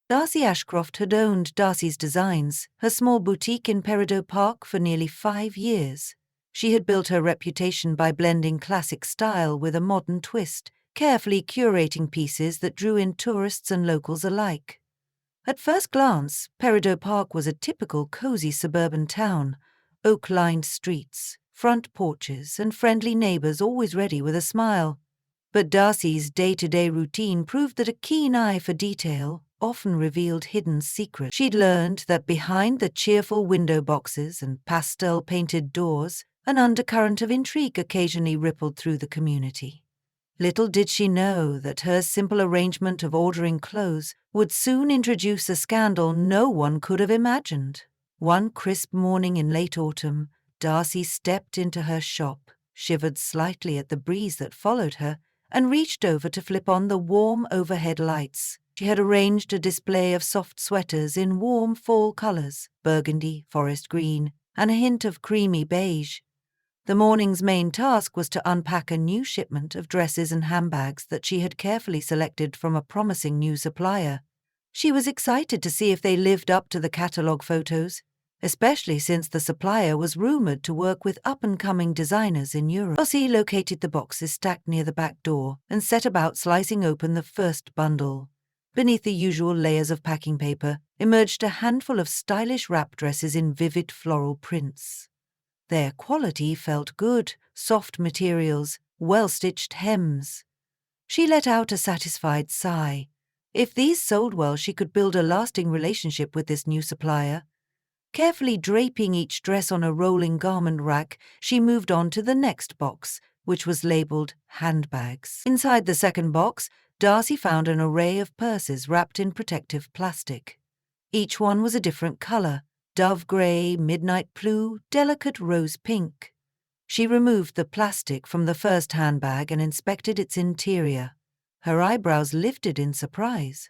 Darcy Ashcroft had owned Darcy's Designs, her small boutique in Peridot Park, for nearly 5 years. She had built her reputation by blending classic style with a modern twist, carefully curating pieces that drew in tourists and locals alike. At first glance, Peridot Park was a typical cozy suburban town, oak-lined streets, front porches, and friendly neighbors always ready with a smile. But Darcy's day-to-day routine proved that a keen eye for detail often revealed hidden secrets. She'd learned that behind the cheerful window boxes and pastel-painted doors, an undercurrent of intrigue occasionally rippled through the community. Little did she know that her simple arrangement of ordering clothes would soon introduce a scandal no one could have imagined. One crisp morning in late autumn, Darcy stepped into her shop, shivered slightly at the breeze that followed her, and reached over to flip on the warm overhead lights. She had arranged a display of soft sweaters in warm fall colors, burgundy, forest green, and a hint of creamy beige. The morning's main task was to unpack a new shipment of dresses and handbags that she had carefully selected from a promising new supplier. She was excited to see if they lived up to the catalogue photos, especially since the supplier was rumoured to work with up-and-coming designers in Europe. Darcy located the boxes stacked near the back door and set about slicing open the first bundle. Beneath the usual layers of packing paper emerged a handful of stylish wrap dresses in vivid floral prints. Their quality felt good, soft materials, well-stitched hems. She let out a satisfied sigh. If these sold well, she could build a lasting relationship with this new supplier. Carefully draping each dress on a rolling garment rack, she moved on to the next box, which was labelled handbags. Inside the second box, Darcy found an array of purses wrapped in protective plastic. Each one was a different colour: dove grey, midnight blue, delicate rose pink. She removed the plastic from the first handbag and inspected its interior. Her eyebrows lifted in surprise.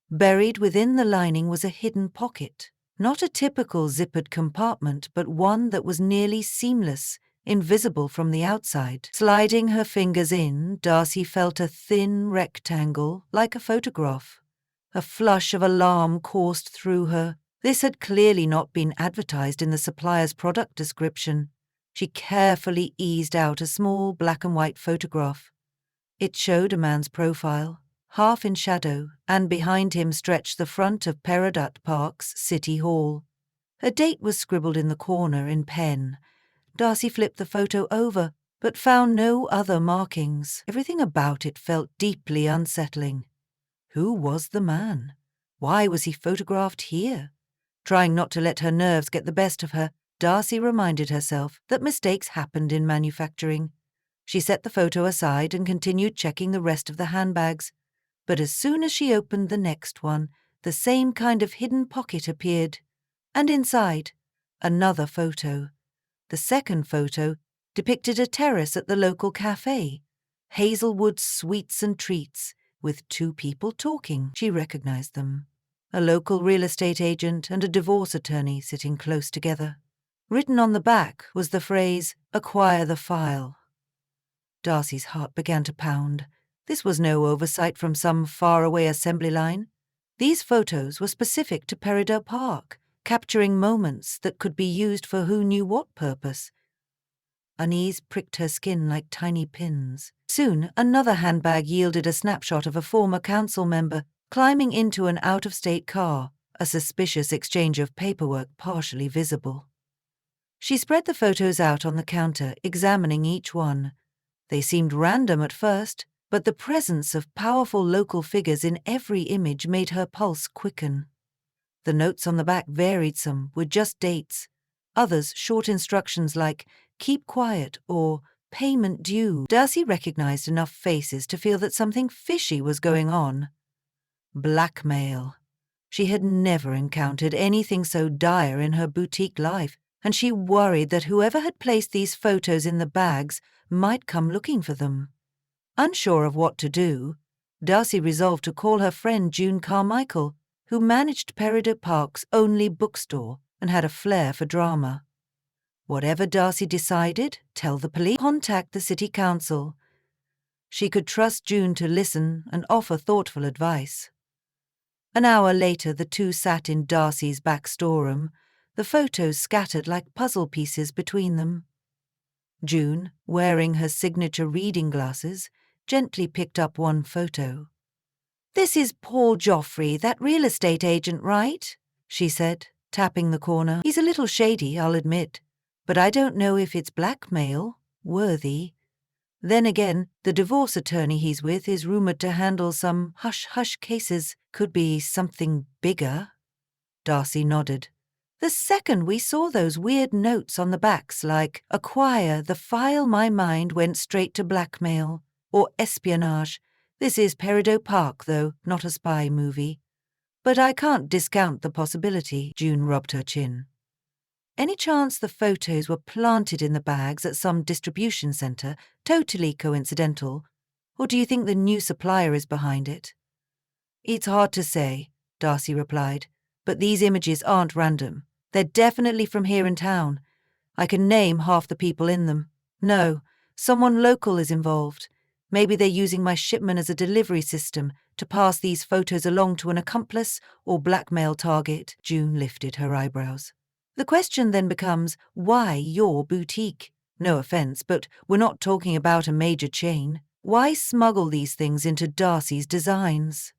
Buried within the lining was a hidden pocket. Not a typical zippered compartment, but one that was nearly seamless, invisible from the outside. Sliding her fingers in, Darcy felt a thin rectangle, like a photograph. A flush of alarm coursed through her. This had clearly not been advertised in the supplier's product description. She carefully eased out a small black and white photograph. It showed a man's profile, half in shadow, and behind him stretched the front of Peridot Park's City Hall. A date was scribbled in the corner in pen. Darcy flipped the photo over, but found no other markings. Everything about it felt deeply unsettling. Who was the man? Why was he photographed here? Trying not to let her nerves get the best of her, Darcy reminded herself that mistakes happened in manufacturing. She set the photo aside and continued checking the rest of the handbags. But as soon as she opened the next one, the same kind of hidden pocket appeared. And inside, another photo. The second photo depicted a terrace at the local cafe. Hazelwood Sweets and Treats, with 2 people talking. She recognized them. A local real estate agent and a divorce attorney sitting close together. Written on the back was the phrase, "Acquire the file." Darcy's heart began to pound. This was no oversight from some faraway assembly line. These photos were specific to Peridot Park, capturing moments that could be used for who knew what purpose. Unease pricked her skin like tiny pins. Soon, another handbag yielded a snapshot of a former council member climbing into an out-of-state car, a suspicious exchange of paperwork partially visible. She spread the photos out on the counter, examining each one. They seemed random at first, but the presence of powerful local figures in every image made her pulse quicken. The notes on the back varied some, with just dates. Others, short instructions like, "Keep quiet," or "Payment due." Darcy recognized enough faces to feel that something fishy was going on. Blackmail. She had never encountered anything so dire in her boutique life, and she worried that whoever had placed these photos in the bags might come looking for them. Unsure of what to do, Darcy resolved to call her friend June Carmichael, who managed Peridot Park's only bookstore and had a flair for drama. Whatever Darcy decided, tell the police, contact the city council. She could trust June to listen and offer thoughtful advice. An hour later, the two sat in Darcy's back storeroom, the photos scattered like puzzle pieces between them. June, wearing her signature reading glasses, gently picked up one photo. "This is Paul Joffrey, that real estate agent, right?" she said, tapping the corner. "He's a little shady, I'll admit, but I don't know if it's blackmail worthy. Then again, the divorce attorney he's with is rumored to handle some hush-hush cases. Could be something bigger." Darcy nodded. "The second we saw those weird notes on the backs like, 'Acquire the file,' my mind went straight to blackmail or espionage. This is Peridot Park, though, not a spy movie. But I can't discount the possibility." June rubbed her chin. "Any chance the photos were planted in the bags at some distribution center, totally coincidental? Or do you think the new supplier is behind it?" "It's hard to say," Darcy replied, "but these images aren't random. They're definitely from here in town. I can name half the people in them. No, someone local is involved. Maybe they're using my shipment as a delivery system to pass these photos along to an accomplice or blackmail target." June lifted her eyebrows. "The question then becomes, why your boutique? No offense, but we're not talking about a major chain. Why smuggle these things into Darcy's designs?"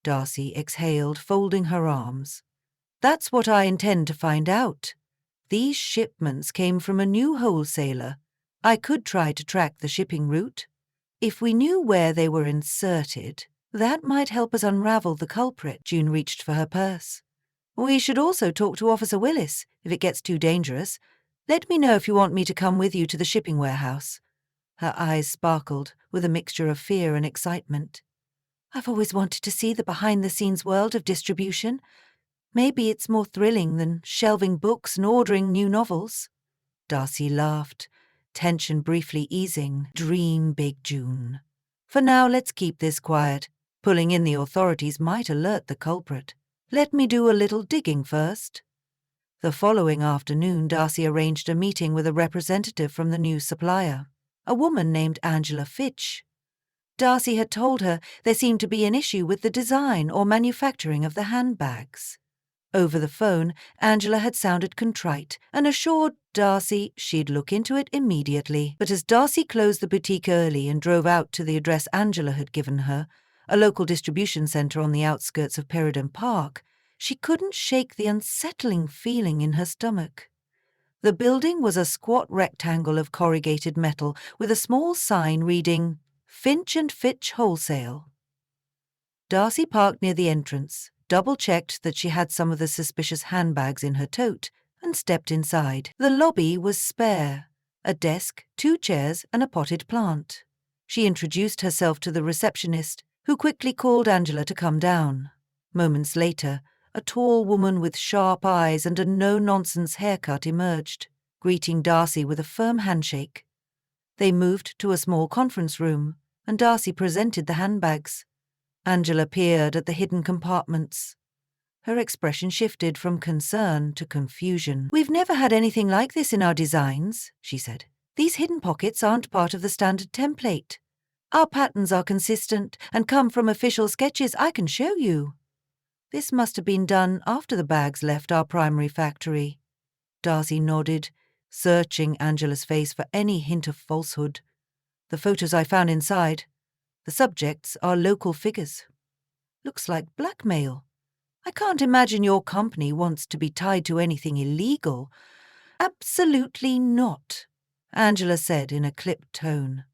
Darcy exhaled, folding her arms. "That's what I intend to find out. These shipments came from a new wholesaler. I could try to track the shipping route. If we knew where they were inserted, that might help us unravel the culprit." June reached for her purse. "We should also talk to Officer Willis if it gets too dangerous. Let me know if you want me to come with you to the shipping warehouse." Her eyes sparkled with a mixture of fear and excitement. "I've always wanted to see the behind-the-scenes world of distribution. Maybe it's more thrilling than shelving books and ordering new novels." Darcy laughed, tension briefly easing. "Dream big, June. For now, let's keep this quiet. Pulling in the authorities might alert the culprit. Let me do a little digging first." The following afternoon, Darcy arranged a meeting with a representative from the new supplier, a woman named Angela Fitch. Darcy had told her there seemed to be an issue with the design or manufacturing of the handbags. Over the phone, Angela had sounded contrite and assured Darcy she'd look into it immediately. But as Darcy closed the boutique early and drove out to the address Angela had given her, a local distribution center on the outskirts of Peridot Park, she couldn't shake the unsettling feeling in her stomach. The building was a squat rectangle of corrugated metal with a small sign reading, "Finch and Fitch Wholesale." Darcy parked near the entrance, double-checked that she had some of the suspicious handbags in her tote, and stepped inside. The lobby was spare, a desk, 2 chairs, and a potted plant. She introduced herself to the receptionist, who quickly called Angela to come down. Moments later, a tall woman with sharp eyes and a no-nonsense haircut emerged, greeting Darcy with a firm handshake. They moved to a small conference room, and Darcy presented the handbags. Angela peered at the hidden compartments. Her expression shifted from concern to confusion. "We've never had anything like this in our designs," she said. "These hidden pockets aren't part of the standard template. Our patterns are consistent and come from official sketches. I can show you." "This must have been done after the bags left our primary factory." Darcy nodded, searching Angela's face for any hint of falsehood. "The photos I found inside. The subjects are local figures. Looks like blackmail. I can't imagine your company wants to be tied to anything illegal." "Absolutely not," Angela said in a clipped tone.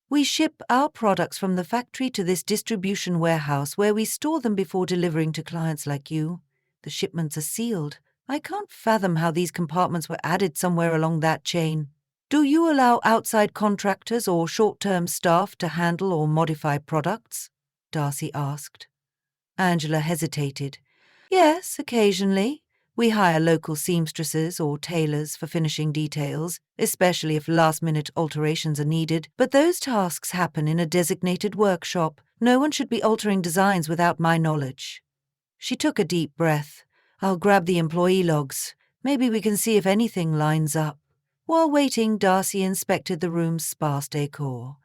"We ship our products from the factory to this distribution warehouse where we store them before delivering to clients like you. The shipments are sealed. I can't fathom how these compartments were added somewhere along that chain." "Do you allow outside contractors or short-term staff to handle or modify products?" Darcy asked. Angela hesitated. "Yes, occasionally. We hire local seamstresses or tailors for finishing details, especially if last-minute alterations are needed, but those tasks happen in a designated workshop. No one should be altering designs without my knowledge." She took a deep breath. "I'll grab the employee logs. Maybe we can see if anything lines up." While waiting, Darcy inspected the room's sparse decor.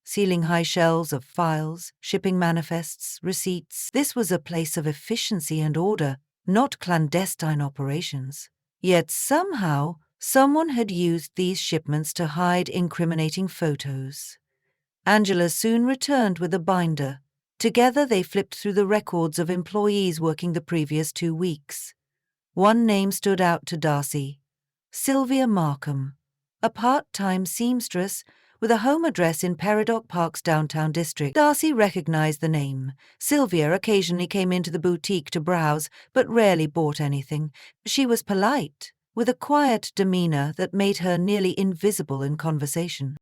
ceiling high shelves of files, shipping manifests, receipts. This was a place of efficiency and order, not clandestine operations. Yet somehow, someone had used these shipments to hide incriminating photos. Angela soon returned with a binder. Together they flipped through the records of employees working the previous 2 weeks. One name stood out to Darcy: Sylvia Markham, a part-time seamstress with a home address in Peridot Park's downtown district. Darcy recognized the name. Sylvia occasionally came into the boutique to browse, but rarely bought anything. She was polite, with a quiet demeanor that made her nearly invisible in conversation.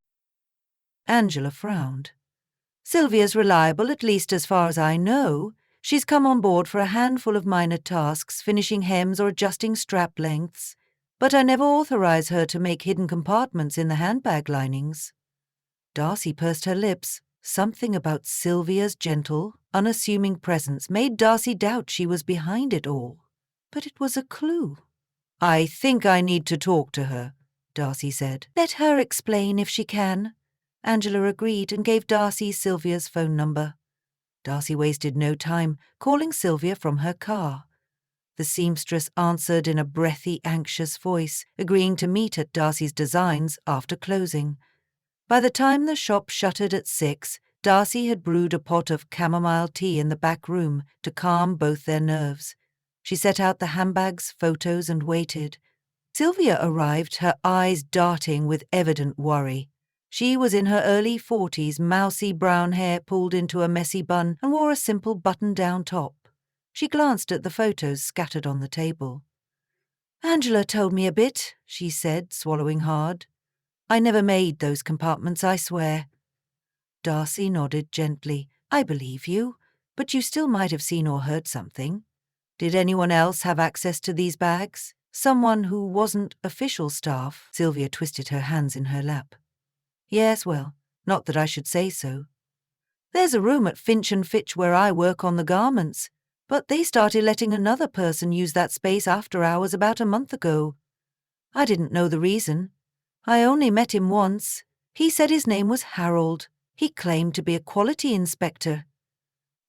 Angela frowned. Sylvia's reliable, at least as far as I know. She's come on board for a handful of minor tasks, finishing hems or adjusting strap lengths, but I never authorize her to make hidden compartments in the handbag linings. Darcy pursed her lips. Something about Sylvia's gentle, unassuming presence made Darcy doubt she was behind it all. But it was a clue. I think I need to talk to her, Darcy said. Let her explain if she can. Angela agreed and gave Darcy Sylvia's phone number. Darcy wasted no time, calling Sylvia from her car. The seamstress answered in a breathy, anxious voice, agreeing to meet at Darcy's Designs after closing. By the time the shop shuttered at 6, Darcy had brewed a pot of chamomile tea in the back room to calm both their nerves. She set out the handbags, photos, and waited. Sylvia arrived, her eyes darting with evident worry. She was in her early 40s, mousy brown hair pulled into a messy bun, and wore a simple button-down top. She glanced at the photos scattered on the table. Angela told me a bit, she said, swallowing hard. I never made those compartments, I swear. Darcy nodded gently. I believe you, but you still might have seen or heard something. Did anyone else have access to these bags? Someone who wasn't official staff? Sylvia twisted her hands in her lap. Yes, well, not that I should say so. There's a room at Finch and Fitch where I work on the garments, but they started letting another person use that space after hours about a month ago. I didn't know the reason. I only met him once. He said his name was Harold. He claimed to be a quality inspector.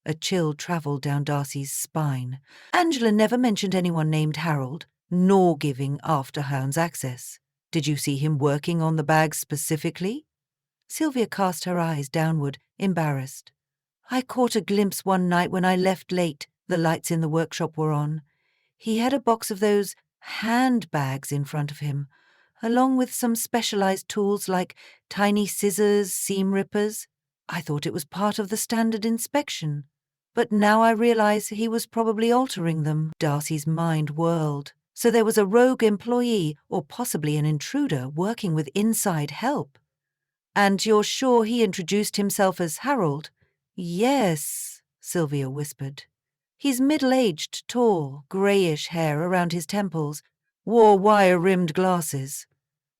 A chill travelled down Darcy's spine. Angela never mentioned anyone named Harold, nor giving after-hounds access. Did you see him working on the bags specifically? Sylvia cast her eyes downward, embarrassed. I caught a glimpse one night when I left late. The lights in the workshop were on. He had a box of those handbags in front of him, along with some specialized tools like tiny scissors, seam rippers. I thought it was part of the standard inspection, but now I realize he was probably altering them. Darcy's mind whirled. So there was a rogue employee, or possibly an intruder, working with inside help. And you're sure he introduced himself as Harold? Yes, Sylvia whispered. He's middle-aged, tall, greyish hair around his temples, wore wire-rimmed glasses.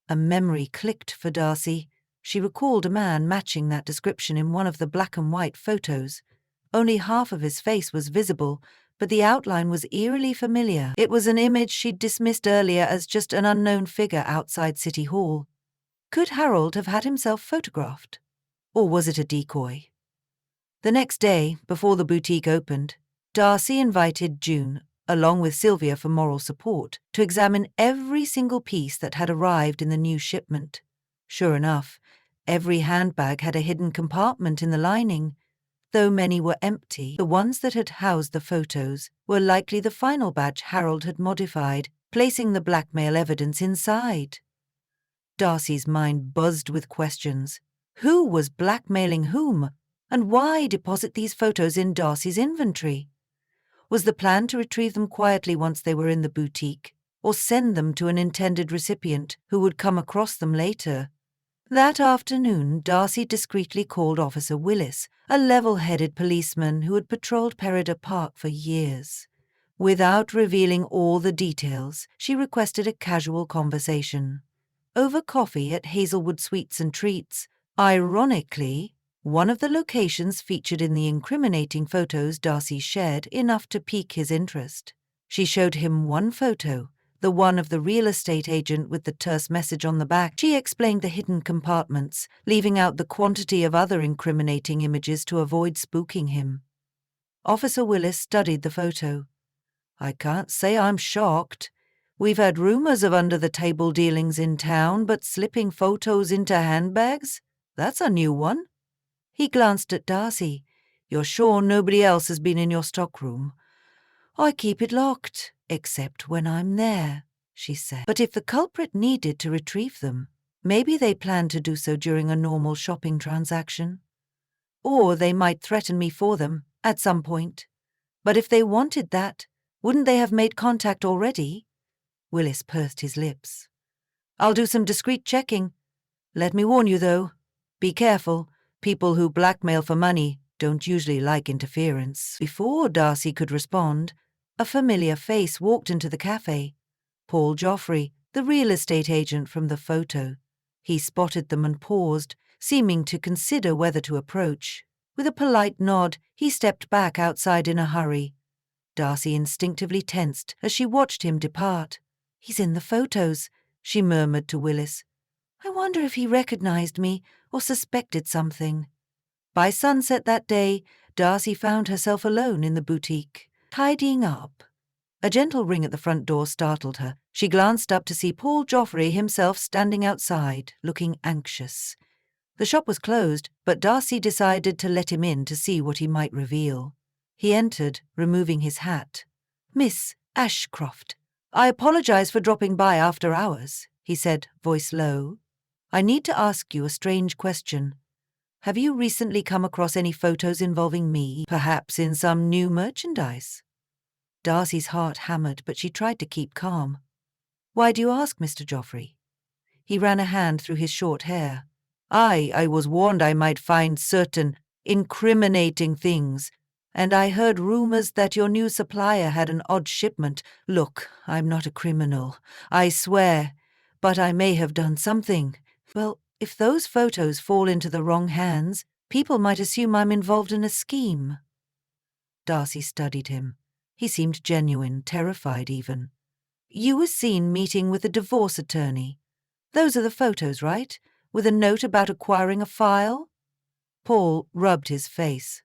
A memory clicked for Darcy. She recalled a man matching that description in one of the black-and-white photos. Only half of his face was visible, but the outline was eerily familiar. It was an image she'd dismissed earlier as just an unknown figure outside City Hall. Could Harold have had himself photographed? Or was it a decoy? The next day, before the boutique opened, Darcy invited June, along with Sylvia for moral support, to examine every single piece that had arrived in the new shipment. Sure enough, every handbag had a hidden compartment in the lining. Though many were empty, the ones that had housed the photos were likely the final batch Harold had modified, placing the blackmail evidence inside. Darcy's mind buzzed with questions. Who was blackmailing whom? And why deposit these photos in Darcy's inventory? Was the plan to retrieve them quietly once they were in the boutique, or send them to an intended recipient who would come across them later? That afternoon, Darcy discreetly called Officer Willis, a level-headed policeman who had patrolled Peridot Park for years. Without revealing all the details, she requested a casual conversation. Over coffee at Hazelwood Sweets and Treats, ironically, one of the locations featured in the incriminating photos Darcy shared enough to pique his interest. She showed him one photo, the one of the real estate agent with the terse message on the back. She explained the hidden compartments, leaving out the quantity of other incriminating images to avoid spooking him. Officer Willis studied the photo. "I can't say I'm shocked. We've had rumors of under-the-table dealings in town, but slipping photos into handbags? That's a new one." He glanced at Darcy. "You're sure nobody else has been in your stockroom?" "I keep it locked, except when I'm there," she said. "But if the culprit needed to retrieve them, maybe they planned to do so during a normal shopping transaction. Or they might threaten me for them, at some point. But if they wanted that, wouldn't they have made contact already?" Willis pursed his lips. "I'll do some discreet checking. Let me warn you, though. Be careful. People who blackmail for money don't usually like interference." Before Darcy could respond, a familiar face walked into the cafe. Paul Joffrey, the real estate agent from the photo. He spotted them and paused, seeming to consider whether to approach. With a polite nod, he stepped back outside in a hurry. Darcy instinctively tensed as she watched him depart. "He's in the photos," she murmured to Willis. "I wonder if he recognized me or suspected something." By sunset that day, Darcy found herself alone in the boutique, tidying up. A gentle ring at the front door startled her. She glanced up to see Paul Joffrey himself standing outside, looking anxious. The shop was closed, but Darcy decided to let him in to see what he might reveal. He entered, removing his hat. "Miss Ashcroft, I apologize for dropping by after hours," he said, voice low. "I need to ask you a strange question. Have you recently come across any photos involving me, perhaps in some new merchandise?" Darcy's heart hammered, but she tried to keep calm. "Why do you ask, Mr. Joffrey?" He ran a hand through his short hair. I was warned I might find certain incriminating things, and I heard rumors that your new supplier had an odd shipment. Look, I'm not a criminal, I swear, but I may have done something. Well, if those photos fall into the wrong hands, people might assume I'm involved in a scheme." Darcy studied him. He seemed genuine, terrified even. "You were seen meeting with a divorce attorney. Those are the photos, right? With a note about acquiring a file?" Paul rubbed his face.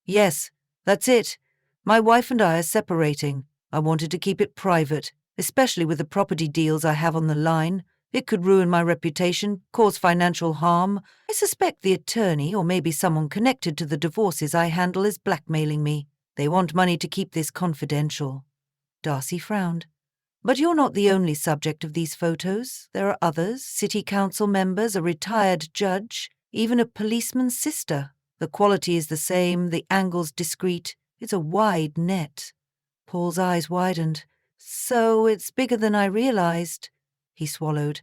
"Yes, that's it. My wife and I are separating. I wanted to keep it private, especially with the property deals I have on the line. It could ruin my reputation, cause financial harm. I suspect the attorney, or maybe someone connected to the divorces I handle, is blackmailing me. They want money to keep this confidential." Darcy frowned. "But you're not the only subject of these photos. There are others, city council members, a retired judge, even a policeman's sister. The quality is the same, the angle's discreet. It's a wide net." Paul's eyes widened. "So it's bigger than I realized." He swallowed.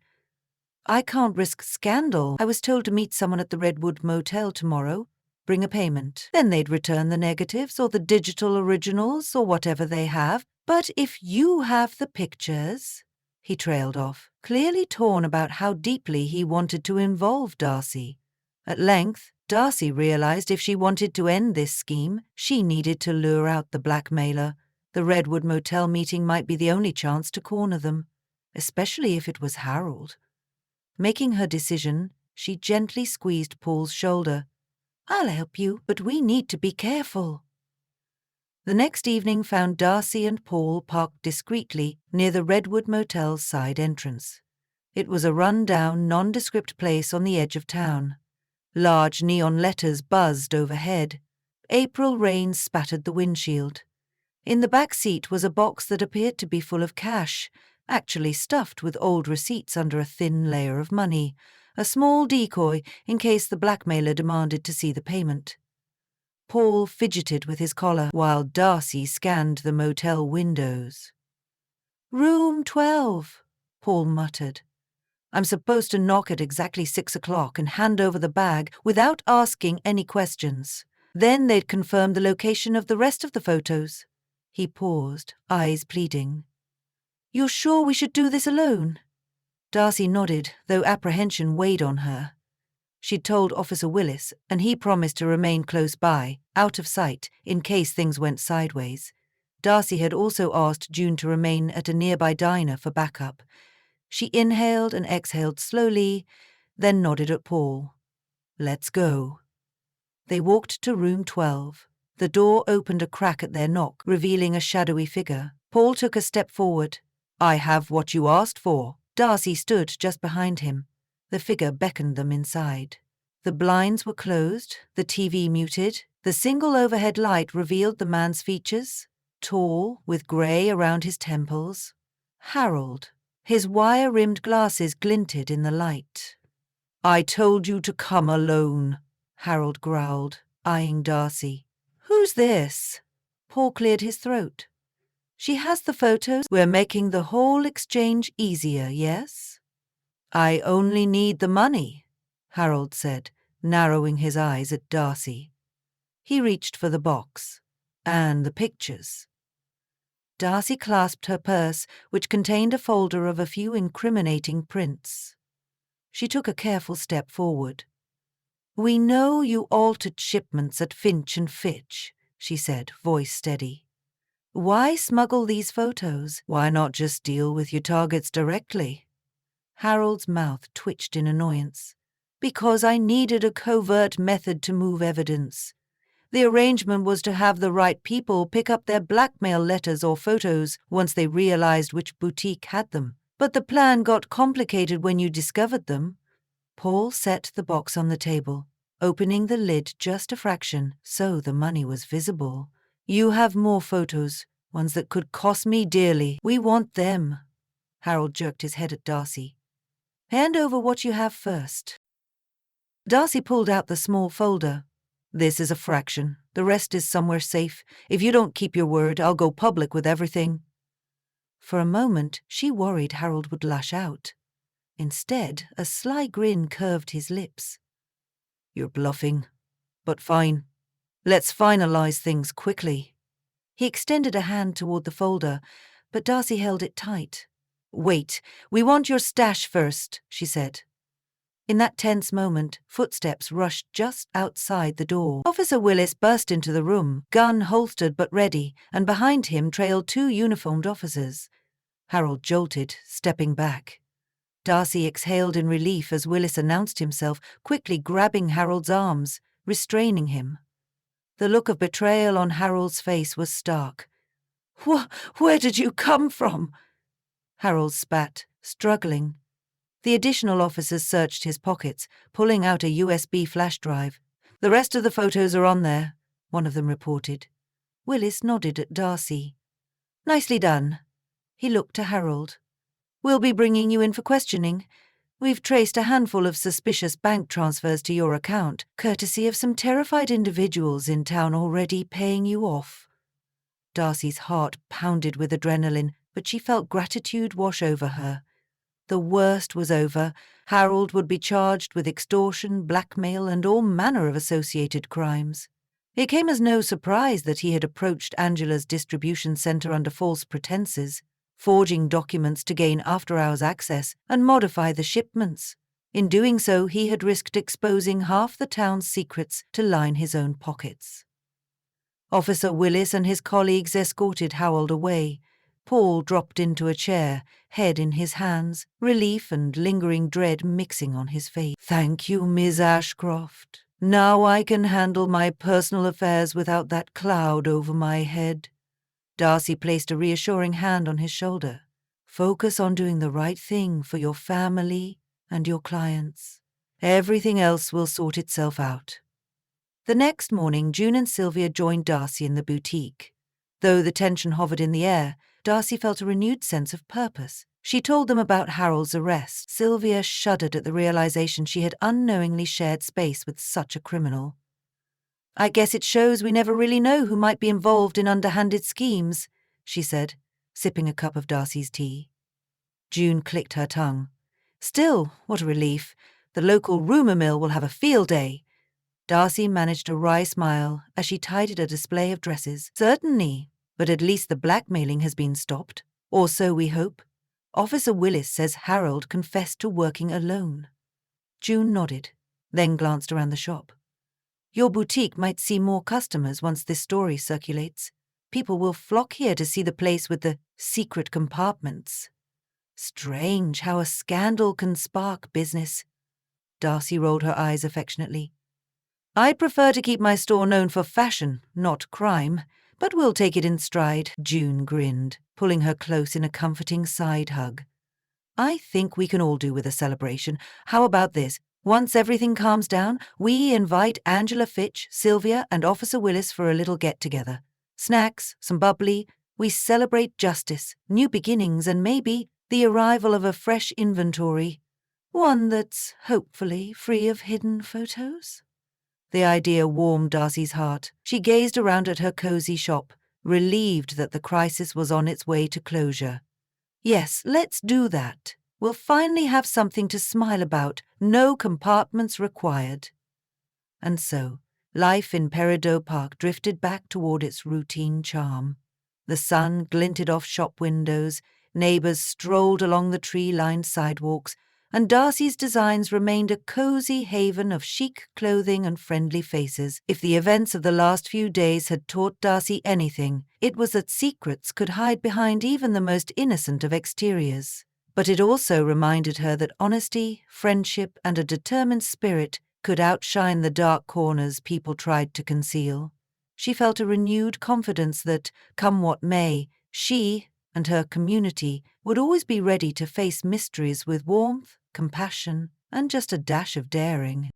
"I can't risk scandal. I was told to meet someone at the Redwood Motel tomorrow. Bring a payment. Then they'd return the negatives or the digital originals or whatever they have. But if you have the pictures—" He trailed off, clearly torn about how deeply he wanted to involve Darcy. At length, Darcy realized if she wanted to end this scheme, she needed to lure out the blackmailer. The Redwood Motel meeting might be the only chance to corner them, especially if it was Harold. Making her decision, she gently squeezed Paul's shoulder. "I'll help you, but we need to be careful." The next evening found Darcy and Paul parked discreetly near the Redwood Motel's side entrance. It was a run-down, nondescript place on the edge of town. Large neon letters buzzed overhead. April rain spattered the windshield. In the back seat was a box that appeared to be full of cash, actually stuffed with old receipts under a thin layer of money, a small decoy in case the blackmailer demanded to see the payment. Paul fidgeted with his collar while Darcy scanned the motel windows. "Room 12, Paul muttered. "I'm supposed to knock at exactly 6 o'clock and hand over the bag without asking any questions. Then they'd confirm the location of the rest of the photos." He paused, eyes pleading. "You're sure we should do this alone?" Darcy nodded, though apprehension weighed on her. She'd told Officer Willis, and he promised to remain close by, out of sight, in case things went sideways. Darcy had also asked June to remain at a nearby diner for backup. She inhaled and exhaled slowly, then nodded at Paul. "Let's go." They walked to room 12. The door opened a crack at their knock, revealing a shadowy figure. Paul took a step forward. "I have what you asked for." Darcy stood just behind him. The figure beckoned them inside. The blinds were closed, the TV muted. The single overhead light revealed the man's features, tall, with grey around his temples. Harold. His wire-rimmed glasses glinted in the light. "I told you to come alone," Harold growled, eyeing Darcy. "Who's this?" Paul cleared his throat. "She has the photos. We're making the whole exchange easier, yes?" "I only need the money," Harold said, narrowing his eyes at Darcy. He reached for the box. "And the pictures." Darcy clasped her purse, which contained a folder of a few incriminating prints. She took a careful step forward. "We know you altered shipments at Finch and Fitch," she said, voice steady. "Why smuggle these photos? Why not just deal with your targets directly?" Harold's mouth twitched in annoyance. "Because I needed a covert method to move evidence. The arrangement was to have the right people pick up their blackmail letters or photos once they realized which boutique had them. But the plan got complicated when you discovered them." Paul set the box on the table, opening the lid just a fraction so the money was visible. "You have more photos, ones that could cost me dearly. We want them." Harold jerked his head at Darcy. "Hand over what you have first." Darcy pulled out the small folder. "This is a fraction. The rest is somewhere safe. If you don't keep your word, I'll go public with everything." For a moment, she worried Harold would lash out. Instead, a sly grin curved his lips. "You're bluffing. But fine. Let's finalize things quickly." He extended a hand toward the folder, but Darcy held it tight. "Wait, we want your stash first," she said. In that tense moment, footsteps rushed just outside the door. Officer Willis burst into the room, gun holstered but ready, and behind him trailed two uniformed officers. Harold jolted, stepping back. Darcy exhaled in relief as Willis announced himself, quickly grabbing Harold's arms, restraining him. The look of betrayal on Harold's face was stark. Where did you come from?" Harold spat, struggling. The additional officers searched his pockets, pulling out a USB flash drive. "The rest of the photos are on there," one of them reported. Willis nodded at Darcy. "Nicely done." He looked to Harold. "We'll be bringing you in for questioning. We've traced a handful of suspicious bank transfers to your account, courtesy of some terrified individuals in town already paying you off." Darcy's heart pounded with adrenaline, but she felt gratitude wash over her. The worst was over. Harold would be charged with extortion, blackmail, and all manner of associated crimes. It came as no surprise that he had approached Angela's distribution center under false pretenses, forging documents to gain after-hours access and modify the shipments. In doing so, he had risked exposing half the town's secrets to line his own pockets. Officer Willis and his colleagues escorted Harold away. Paul dropped into a chair, head in his hands, relief and lingering dread mixing on his face. "Thank you, Miss Ashcroft. Now I can handle my personal affairs without that cloud over my head." Darcy placed a reassuring hand on his shoulder. "Focus on doing the right thing for your family and your clients. Everything else will sort itself out." The next morning, June and Sylvia joined Darcy in the boutique. Though the tension hovered in the air, Darcy felt a renewed sense of purpose. She told them about Harold's arrest. Sylvia shuddered at the realization she had unknowingly shared space with such a criminal. "I guess it shows we never really know who might be involved in underhanded schemes," she said, sipping a cup of Darcy's tea. June clicked her tongue. "Still, what a relief. The local rumour mill will have a field day." Darcy managed a wry smile as she tidied a display of dresses. "Certainly, but at least the blackmailing has been stopped. Or so we hope. Officer Willis says Harold confessed to working alone." June nodded, then glanced around the shop. "Your boutique might see more customers once this story circulates. People will flock here to see the place with the secret compartments. Strange how a scandal can spark business. Darcy rolled her eyes affectionately. I'd prefer to keep my store known for fashion, not crime, but we'll take it in stride, June grinned, pulling her close in a comforting side hug. I think we can all do with a celebration. How about this? Once everything calms down, we invite Angela Fitch, Sylvia, and Officer Willis for a little get-together. Snacks, some bubbly. We celebrate justice, new beginnings, and maybe the arrival of a fresh inventory. One that's hopefully free of hidden photos. The idea warmed Darcy's heart. She gazed around at her cozy shop, relieved that the crisis was on its way to closure. Yes, let's do that. We'll finally have something to smile about, no compartments required. And so, life in Peridot Park drifted back toward its routine charm. The sun glinted off shop windows, neighbors strolled along the tree-lined sidewalks, and Darcy's designs remained a cozy haven of chic clothing and friendly faces. If the events of the last few days had taught Darcy anything, it was that secrets could hide behind even the most innocent of exteriors. But it also reminded her that honesty, friendship, and a determined spirit could outshine the dark corners people tried to conceal. She felt a renewed confidence that, come what may, she and her community would always be ready to face mysteries with warmth, compassion, and just a dash of daring.